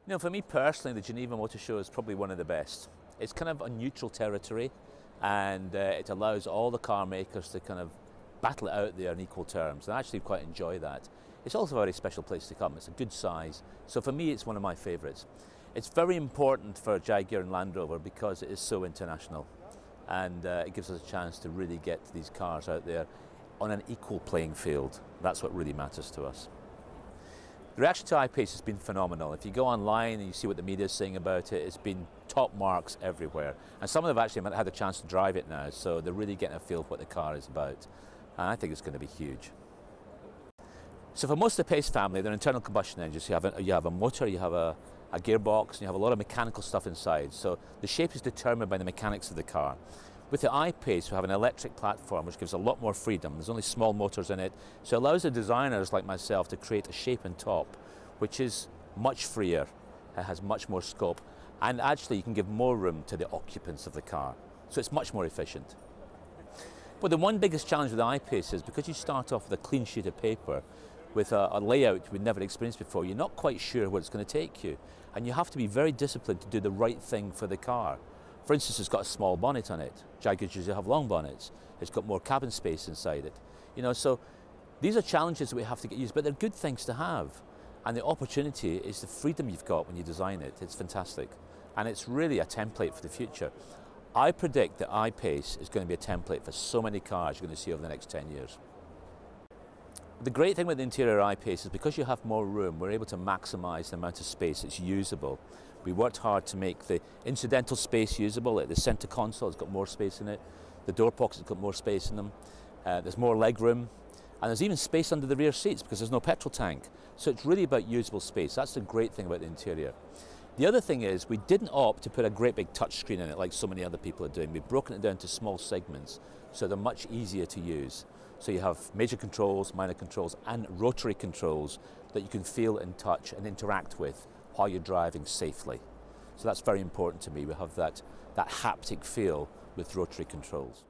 You know, for me personally, the Geneva Motor Show is probably one of the best. It's kind of a neutral territory, and it allows all the car makers to kind of battle it out there on equal terms, and I actually quite enjoy that. It's also a very special place to come. It's a good size, so for me it's one of my favourites. It's very important for Jaguar and Land Rover because it is so international, and it gives us a chance to really get these cars out there on an equal playing field. That's what really matters to us. The reaction to I-Pace has been phenomenal. If you go online and you see what the media is saying about it, it's been top marks everywhere. And some of them have actually had a chance to drive it now, so they're really getting a feel of what the car is about. And I think it's going to be huge. So for most of the Pace family, they're internal combustion engines. You have a motor, you have a gearbox, and you have a lot of mechanical stuff inside. So the shape is determined by the mechanics of the car. With the I-Pace, we have an electric platform which gives a lot more freedom. There's only small motors in it, so it allows the designers like myself to create a shape on top which is much freer, it has much more scope, and actually you can give more room to the occupants of the car. So it's much more efficient. But the one biggest challenge with the I-Pace is because you start off with a clean sheet of paper with a layout we've never experienced before, you're not quite sure where it's going to take you. And you have to be very disciplined to do the right thing for the car. For instance, it's got a small bonnet on it. Jaguars usually have long bonnets. It's got more cabin space inside it. You know, so these are challenges that we have to get used to, but they're good things to have. And the opportunity is the freedom you've got when you design it. It's fantastic. And it's really a template for the future. I predict that I-Pace is going to be a template for so many cars you're going to see over the next 10 years. The great thing with the interior I-Pace is because you have more room, we're able to maximise the amount of space that's usable. We worked hard to make the incidental space usable. Like the centre console has got more space in it. The door pockets have got more space in them. There's more leg room. And there's even space under the rear seats because there's no petrol tank. So it's really about usable space. That's the great thing about the interior. The other thing is we didn't opt to put a great big touchscreen in it like so many other people are doing. We've broken it down to small segments so they're much easier to use. So you have major controls, minor controls, and rotary controls that you can feel and touch and interact with while you're driving safely. So that's very important to me. We have that haptic feel with rotary controls.